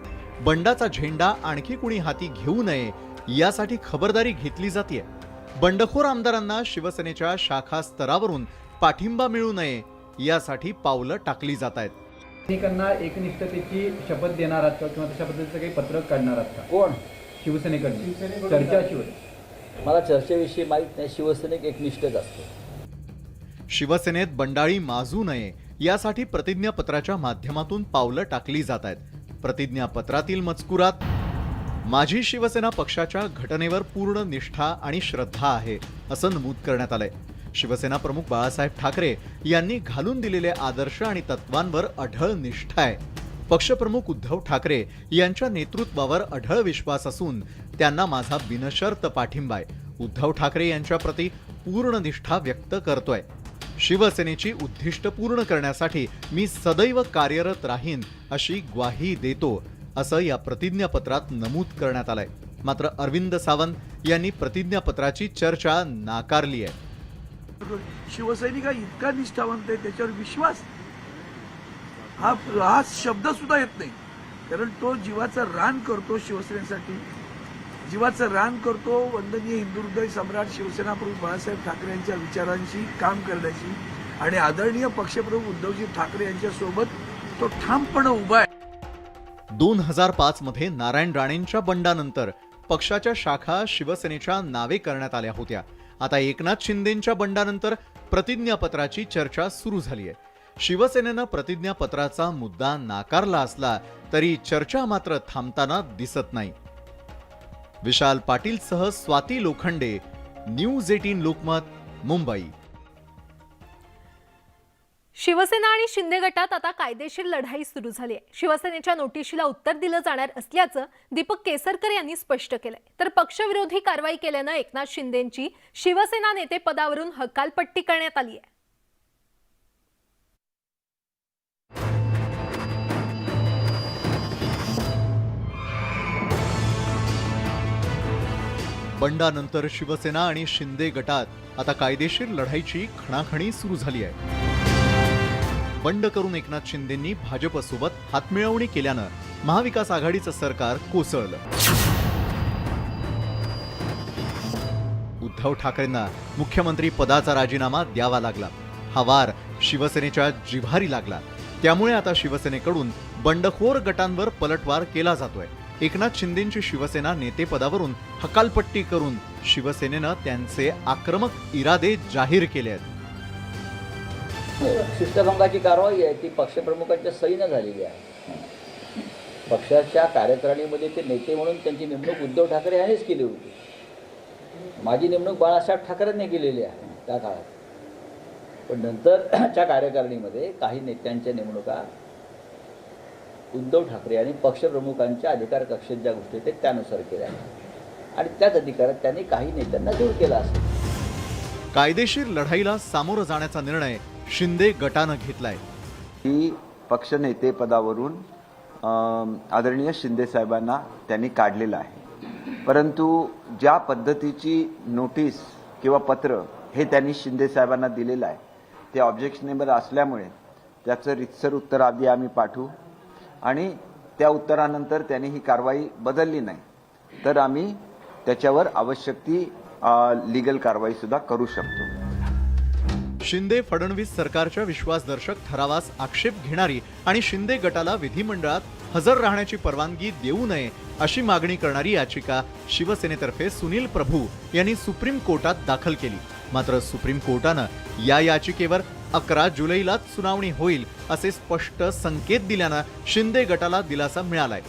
बंडाचा झेंडा आणखी कुणी हाती घेऊ नये यासाठी खबरदारी घेतली जाते. बंडखोर आमदारांना शिवसेनेच्या शाखा स्तरावरून पाठिंबा मिळू नये यासाठी पावलं टाकली जात आहेत. सैनिकांना एकनिष्ठतेची शपथ देणार आहात का किंवा तशा पद्धतीचं काही पत्रक काढणार आहात का? कोण? शिवसेनेकडून चर्चाशिवाय. मला चर्चेविषयी माहीत नाही. शिवसैनिक एकनिष्ठच असतो. शिवसेनेत बंडाळी माजू नये यासाठी प्रतिज्ञापत्राच्या माध्यमातून पावलं टाकली जात आहेत. प्रतिज्ञापत्रातील मजकुरात माझी शिवसेना पक्षाच्या घटनेवर पूर्ण निष्ठा आणि श्रद्धा आहे असं नमूद करण्यात आलंय. शिवसेना प्रमुख बाळासाहेब ठाकरे यांनी घालून दिलेले आदर्श आणि तत्वांवर अढळ निष्ठा आहे. पक्षप्रमुख उद्धव ठाकरे यांच्या नेतृत्वावर अढळ विश्वास असून त्यांना माझा बिनशर्त पाठिंबा आहे. उद्धव ठाकरे यांच्या प्रती पूर्ण निष्ठा व्यक्त करतोय. शिवसेनेची उद्दिष्ट पूर्ण करण्यासाठी मी सदैव कार्यरत राहीन अशी ग्वाही देतो असं या प्रतिज्ञापत्रात नमूद करण्यात आलंय. मात्र अरविंद सावंत यांनी प्रतिज्ञापत्राची चर्चा नाकारली आहे. शिवसैनिक इतका निष्ठावंत आहे, त्याच्यावर विश्वास हा शब्द सुद्धा येत नाही. कारण तो जीवाचं रान करतो शिवसेनेसाठी, जीवाचं रान करतो वंदनीय हिंदू हृदय सम्राट शिवसेना प्रमुख बाळासाहेब ठाकरे यांच्या विचारांशी काम करण्याची, आणि आदरणीय पक्षप्रमुख उद्धवजी ठाकरे यांच्या सोबत तो ठामपणे उभा आहे. 2005 मध्ये नारायण राणेंच्या बंडानंतर पक्षाच्या शाखा शिवसेनेच्या नावे करण्यात आल्या होत्या. आता एकनाथ शिंदेंच्या बंडानंतर प्रतिज्ञापत्राची चर्चा सुरू झाली आहे. शिवसेनेनं प्रतिज्ञापत्राचा मुद्दा नाकारला असला तरी चर्चा मात्र थांबताना दिसत नाही. विशाल पाटीलसह स्वाती लोखंडे, न्यूज 18 लोकमत, मुंबई. शिवसेना आणि शिंदे गटात आता कायदेशीर लढाई सुरू झाली आहे. शिवसेनेच्या नोटिशीला उत्तर दिलं जाणार असल्याचं दीपक केसरकर यांनी स्पष्ट केलंय. तर पक्षविरोधी कारवाई केल्यानं एकनाथ शिंदेंची शिवसेना नेतेपदावरून हकालपट्टी करण्यात आली आहे. बंडानंतर शिवसेना आणि शिंदे गटात आता कायदेशीर लढाईची खणाखणी सुरू झाली आहे. बंड करून एकनाथ शिंदेंनी भाजपसोबत हातमिळवणी केल्यानं महाविकास आघाडीचं सरकार कोसळलं. उद्धव ठाकरेंना मुख्यमंत्री पदाचा राजीनामा द्यावा लागला. हा वार शिवसेनेच्या जिव्हारी लागला. त्यामुळे आता शिवसेनेकडून बंडखोर गटांवर पलटवार केला जातोय. एकनाथ शिंदेंची शिवसेना नेतेपदावरून हकालपट्टी करून शिवसेनेनं त्यांचे आक्रमक इरादे जाहीर केले आहेत. शिष्टभंगाची कारवाई आहे ती पक्षप्रमुखांच्या सहीनं झालेली आहे. पक्षाच्या कार्यकारिणीमध्ये ते नेते म्हणून त्यांची नेमणूक उद्धव ठाकरे यांनीच केली होती. माझी नेमणूक बाळासाहेब ठाकरेंनी केलेली आहे त्या काळात. पण नंतरच्या कार्यकारिणीमध्ये काही नेत्यांच्या नेमणुका उद्धव ठाकरे आणि पक्षप्रमुखांच्या अधिकार कक्षेत ज्या गोष्टी आहेत त्यानुसार केल्या आणि त्याच अधिकारात त्यांनी काही नेत्यांना दूर केला असेल. कायदेशीर लढाईला सामोरं जाण्याचा निर्णय शिंदे गटानं घेतलाय. ही पक्षनेते पदावरून आदरणीय शिंदे साहेबांना त्यांनी काढलेलं आहे. परंतु ज्या पद्धतीची नोटीस किंवा पत्र हे त्यांनी शिंदे साहेबांना दिलेलं आहे ते ऑब्जेक्शनेबल असल्यामुळे त्याचं रितसर उत्तर आधी आम्ही पाठवू आणि त्या उत्तरानंतर त्यांनी ही कारवाई बदलली नाही तर आम्ही त्याच्यावर आवश्यक ती लीगल कारवाई सुद्धा करू शकतो. शिंदे फडणवीस सरकारच्या विश्वासदर्शक ठरावास आक्षेप घेणारी आणि शिंदे गटाला विधिमंडळात हजर राहण्याची परवानगी देऊ नये अशी मागणी करणारी याचिका शिवसेनेतर्फे सुनील प्रभू यांनी सुप्रीम कोर्टात दाखल केली. मात्र सुप्रीम कोर्टानं या याचिकेवर 11 जुलैलाच सुनावणी होईल असे स्पष्ट संकेत दिल्यानं शिंदे गटाला दिलासा मिळालाय.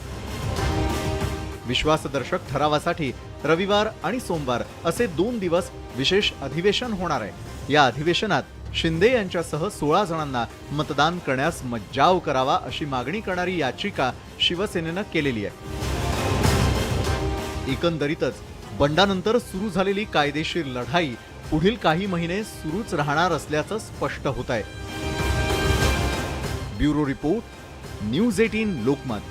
विश्वासदर्शक ठरावासाठी रविवार आणि सोमवार असे 2 दिवस विशेष अधिवेशन होणार आहे. या अधिवेशनात शिंदे यांच्यासह 16 जणांना मतदान करण्यास मज्जाव करावा अशी मागणी करणारी याचिका शिवसेनेनं केलेली आहे. एकंदरीतच बंडानंतर सुरू झालेली कायदेशीर लढाई पुढील काही महिने सुरूच राहणार असल्याचं स्पष्ट होत आहे. Bureau report, news 18 Lokmat.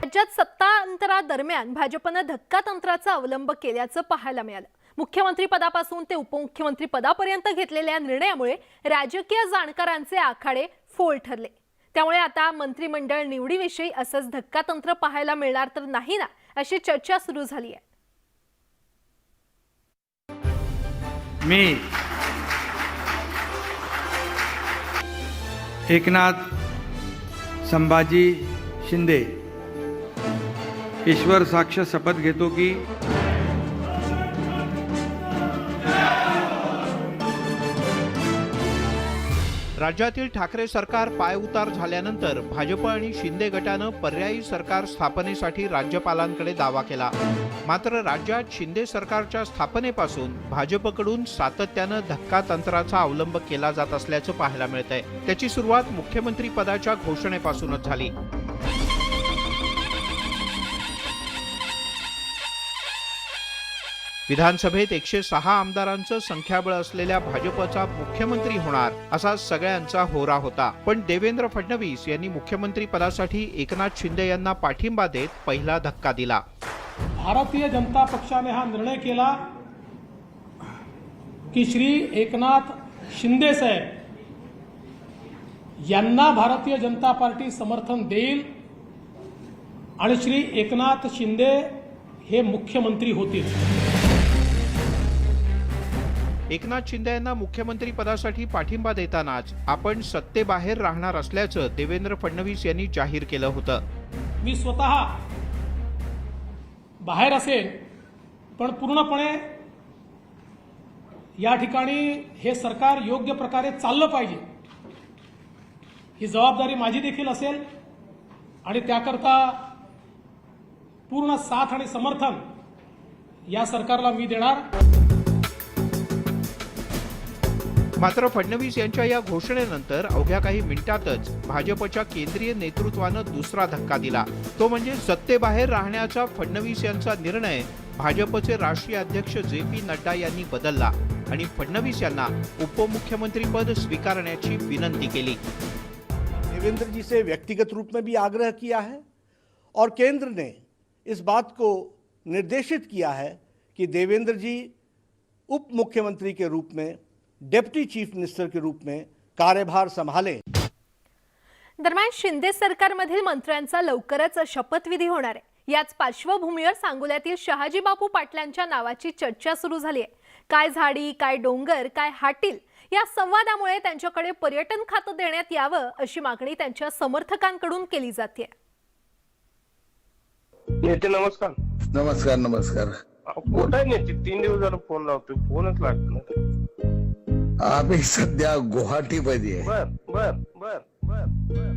राज्यात सत्तांतरादरम्यान भाजपनं धक्कातंत्राचा अवलंब केल्याचं पाहायला मिळालं. मुख्यमंत्री पदापासून ते उपमुख्यमंत्री पदापर्यंत घेतलेल्या निर्णयामुळे राजकीय जाणकारांचे आखाडे फोल ठरले. त्यामुळे आता मंत्रिमंडळ निवडीविषयी असंच धक्कातंत्र पाहायला मिळणार तर नाही ना, अशी चर्चा सुरू झाली आहे. मी एकनाथ संभाजी शिंदे ईश्वर साक्ष शपथ घेतो की राज्यातील ठाकरे सरकार पायउतार झाल्यानंतर भाजप आणि शिंदे गटानं पर्यायी सरकार स्थापनेसाठी राज्यपालांकडे दावा केला. मात्र राज्यात शिंदे सरकारच्या स्थापनेपासून भाजपकडून सातत्यानं धक्कातंत्राचा अवलंब केला जात असल्याचं पाहायला मिळतंय. त्याची सुरुवात मुख्यमंत्री पदाच्या घोषणेपासूनच झाली. विधानसभेत 106 आमदारांचं संख्याबळ असलेल्या भाजपचा मुख्यमंत्री होणार असा सगळ्यांचा होरा होता. पण देवेंद्र फडणवीस यांनी मुख्यमंत्री पदासाठी एकनाथ शिंदे यांना पाठिंबा देत पहिला धक्का दिला. भारतीय जनता पक्षाने हा निर्णय केला की श्री एकनाथ शिंदे साहेब यांना भारतीय जनता पार्टी समर्थन देईल आणि श्री एकनाथ शिंदे हे मुख्यमंत्री होतील. एकनाथ शिंदे यांना मुख्यमंत्री पदासाठी पाठिंबा देतानाच आपण सत्तेबाहेर राहणार असल्याचं देवेंद्र फडणवीस यांनी जाहीर केलं होतं. मी स्वतः बाहेर असेल पण पूर्णपणे या ठिकाणी हे सरकार योग्य प्रकारे चाललं पाहिजे ही जबाबदारी माझी देखील असेल आणि त्याकरता पूर्ण साथ आणि समर्थन या सरकारला मी देणार. मात्र फडणवीस यांच्या या घोषणेनंतर अवघ्या काही मिनिटातच भाजपच्या केंद्रीय नेतृत्वानं दुसरा धक्का दिला. तो म्हणजे सत्तेबाहेर राहण्याचा फडणवीस यांचा निर्णय भाजपचे राष्ट्रीय अध्यक्ष JP नड्डा यांनी बदलला आणि फडणवीस यांना उपमुख्यमंत्री पद स्वीकारण्याची विनंती केली. देवेंद्र जी से व्यक्तिगत रूप में भी आग्रह किया है और केंद्र ने इस बात को निर्देशित किया है कि देवेंद्र जी उप मुख्यमंत्री के रूप में डेप्टी चीफ मिनिस्टर के रूप में कार्यभार संभालें. दरम्यान शिंदे सरकारमधील मंत्र्यांचा लवकरच शपथविधी होणार आहे. याच पार्श्वभूमीवर सांगोल्यातील शहाजी बापू पाटलांच्या नावाची चर्चा सुरू झाली आहे. काय झाडी, काय डोंगर, काय हाटील या संवादामुळे त्यांच्याकडे पर्यटन खातं देण्यात यावं अशी मागणी त्यांच्या समर्थकांकडून केली जाते. नेते नमस्कार. नमस्कार नमस्कार. कुठं आहे नेते? 3 दिवस झालं फोन लावतोय, फोनच लागत नाही. आम्ही सध्या गुवाहाटीमध्ये आहे. बर बर बर बर बर.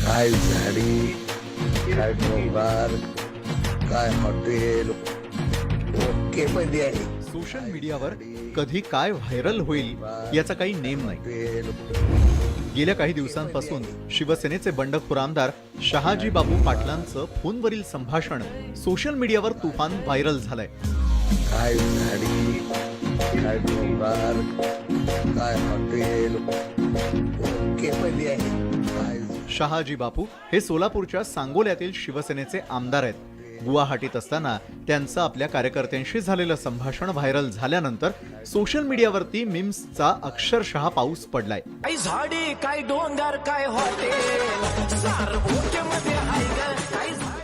काय झाडी, काय डोंगर, काय हॉटेल ओके मध्ये आहे. सोशल मीडियावर कधी काय व्हायरल होईल याचा काही नेम नाही. गेल्या काही दिवसांपासून शिवसेनेचे बंडखोर आमदार शहाजी बापू पाटलांचं फोनवरील संभाषण सोशल मीडियावर तुफान व्हायरल झालंय. काय झाडी, काय डोंगर, काय हॉटेल ओके मध्ये आहे. शहाजी बापू हे सोलापूरच्या सांगोल्यातील शिवसेनेचे आमदार आहेत. गुवाहाटीत असताना त्यांचं आपल्या कार्यकर्त्यांशी झालेलं संभाषण व्हायरल झाल्यानंतर सोशल मीडियावरती मीम्सचा अक्षरशः पाऊस पडलाय. काय झाडी, काय डोंगर, काय हॉटेल सारभूकेमध्ये आहे ग.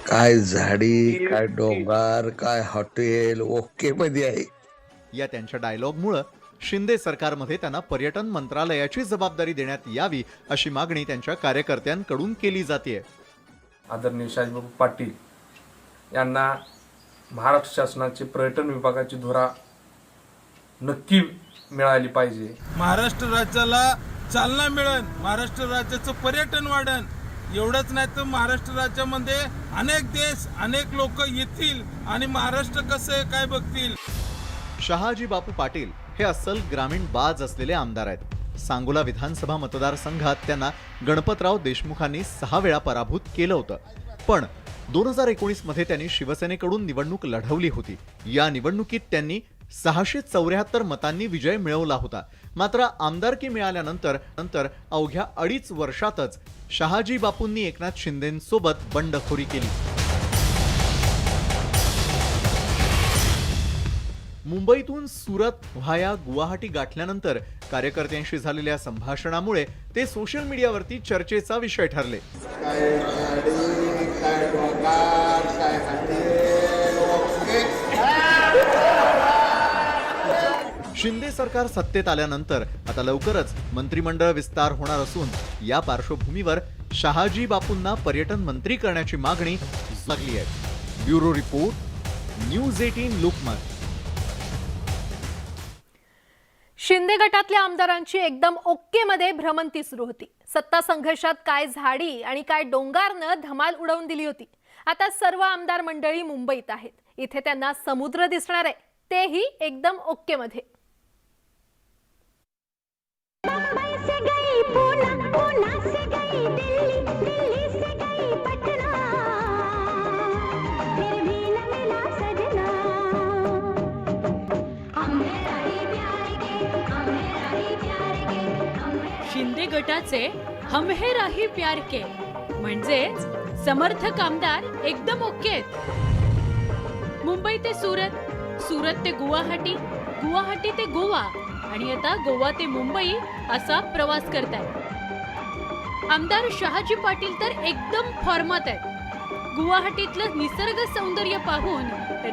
काय झाडी, काय डोंगर, काय हॉटेल ओके मध्ये आहे. या त्यांच्या डायलॉगमुळे शिंदे सरकारमध्ये त्यांना पर्यटन मंत्रालयाची जबाबदारी देण्यात यावी अशी मागणी त्यांच्या कार्यकर्त्यांकडून केली जाते. आदरणीय शहाजीबापू पाटील यांना महाराष्ट्र शासनाची पर्यटन विभागाची धुरा नक्की मिळाली पाहिजे. महाराष्ट्र राज्याला चालना मिळेल, महाराष्ट्र राज्याचं पर्यटन वाढेल. एवढंच नाही तर महाराष्ट्र राज्यामध्ये अनेक देश, अनेक लोक येतील आणि महाराष्ट्र कसं आहे काय बघतील. शहाजी बापू पाटील हे अस्सल ग्रामीण बाज असलेले आमदार आहेत. सांगोला विधानसभा मतदारसंघात त्यांना गणपतराव देशमुखांनी 6 वेळा पराभूत केलं होतं. पण 2019 मध्ये त्यांनी शिवसेनेकडून निवडणूक लढवली होती. या निवडणुकीत त्यांनी 674 मतांनी विजय मिळवला होता. मात्र आमदारकी मिळाल्यानंतर अवघ्या 2.5 वर्षातच शहाजी बापूंनी एकनाथ शिंदेंसोबत बंडखोरी केली. मुंबईतून सुरत व्हाया गुवाहाटी गाठल्यानंतर कार्यकर्त्यांशी झालेल्या संभाषणामुळे ते सोशल मीडियावरती चर्चेचा विषय ठरले. शिंदे सरकार सत्तेत आल्यानंतर आता लवकरच मंत्रिमंडळ विस्तार होणार असून या पार्श्वभूमीवर शहाजी बापूंना पर्यटन मंत्री करण्याची मागणी लागली आहे. Bureau report, news 18 Lokmat. Shinde गटातल्या आमदारांची एकदम ओके मध्ये भ्रमंती सुरू होती. सत्ता संघर्षात काय झाडी आणि काय डोंगारनं धमाल उडवून दिली होती. आता सर्व आमदार मंडळी मुंबईत आहेत. इथे त्यांना समुद्र दिसणार आहे, तेही एकदम ओके मध्ये. शिंदे गटाचे हम है राही प्यार के म्हणजेच समर्थक आमदार एकदम ओके आहेत. मुंबई ते सुरत, सुरत ते गुवाहाटी, गुवाहाटी ते गोवा आणि आता गोवा ते मुंबई असा प्रवास करतायत. आमदार शहाजी पाटील तर एकदम फॉर्मात आहेत. गुवाहाटीतलं निसर्ग सौंदर्य पाहून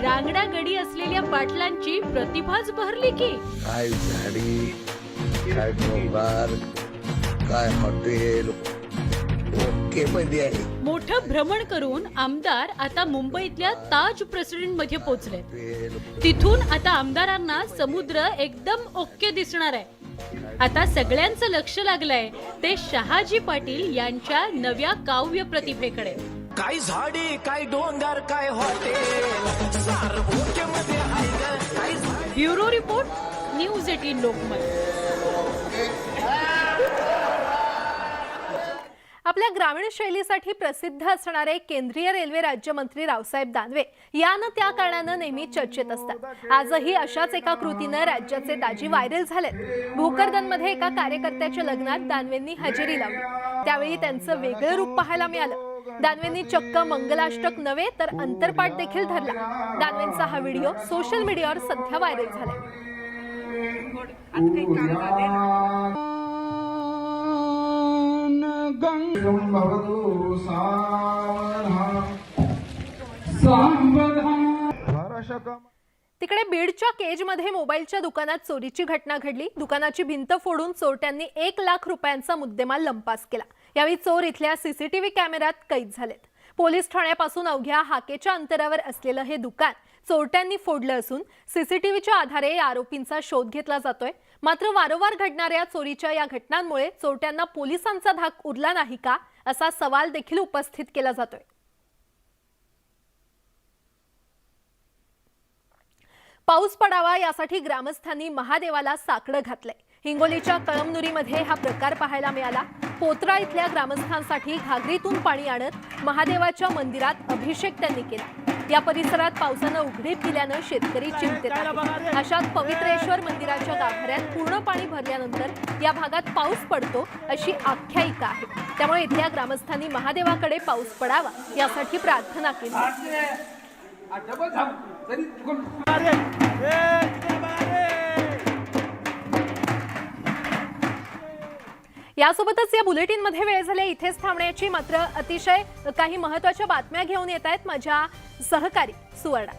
रांगडा गडी असलेल्या पाटलांची प्रतिभाच बहरली की काय झाडी, काय डोंगर, काय हॉटेल ओके मध्ये आहे. मोठं भ्रमण करून आमदार आता मुंबईतल्या ताज प्रेसिडेंट मध्ये पोहोचले. तिथून आता आमदारांना समुद्र एकदम ओके दिसणार आहे. आता सगळ्यांचं लक्ष लागलंय ते शहाजी पाटील यांच्या नव्या काव्य प्रतिभेकडे. काय झाडी, काय डोंगर, काय हॉटेल, सार ओके मध्ये आहे. Bureau report, news 18 Lokmat. आपल्या ग्रामीण शैलीसाठी प्रसिद्ध असणारे केंद्रीय रेल्वे राज्यमंत्री रावसाहेब दानवे यानं त्या कारणानं नेहमी चर्चेत असतात. आजही अशाच एका कृतीनं राज्याचे दाजी व्हायरल झालेत. भोकरदनमध्ये एका कार्यकर्त्याच्या लग्नात दानवेंनी हजेरी लावली. त्यावेळी त्यांचं वेगळं रूप पाहायला मिळालं. दानवेंनी चक्क मंगलाष्टक नव्हे तर अंतरपाठ देखील धरला. दानवेंचा हा व्हिडिओ सोशल मीडियावर सध्या व्हायरल झालाय. तिकडे बीडच्या केजमध्ये मोबाईलच्या दुकानात चोरीची घटना घडली. दुकानाची भिंत फोडून चोरट्यांनी 1 लाख रुपयांचा मुद्देमाल लंपास केला. यावेळी चोर इथल्या सीसीटीव्ही कॅमेऱ्यात कैद झालेत. पोलीस ठाण्यापासून अवघ्या हाकेच्या अंतरावर असलेलं हे दुकान चोरट्यांनी फोडलं असून सीसीटीव्हीच्या आधारे आरोपींचा शोध घेतला जातोय. मात्र वारंवार घडणाऱ्या चोरीच्या या घटनांमुळे चोरट्यांना पोलिसांचा धाक उरला नाही का असा सवाल देखील उपस्थित केला जातोय. पाऊस पडावा यासाठी ग्रामस्थांनी महादेवाला साकडं घातलंय. हिंगोलीच्या कळमनुरीमध्ये हा प्रकार पाहायला मिळाला. पोत्रा इथल्या ग्रामस्थांसाठी घागरीतून पाणी आणत महादेवाच्या मंदिरात अभिषेक त्यांनी केला. या परिसरात पावसानं उघडीप दिल्यानं शेतकरी चिंतेत आहेत. अशात पवित्रेश्वर मंदिराच्या गाभाऱ्यात पूर्ण पाणी भरल्यानंतर या भागात पाऊस पडतो अशी आख्यायिका आहे. त्यामुळे इथल्या ग्रामस्थांनी महादेवाकडे पाऊस पडावा यासाठी प्रार्थना केली. यासोबतच या बुलेटिनमध्ये वेळ झाली इथेच थांबण्याची. मात्र अतिशय काही महत्त्वाच्या बातम्या घेऊन येत आहेत माझ्या सहकारी सुवर्णा.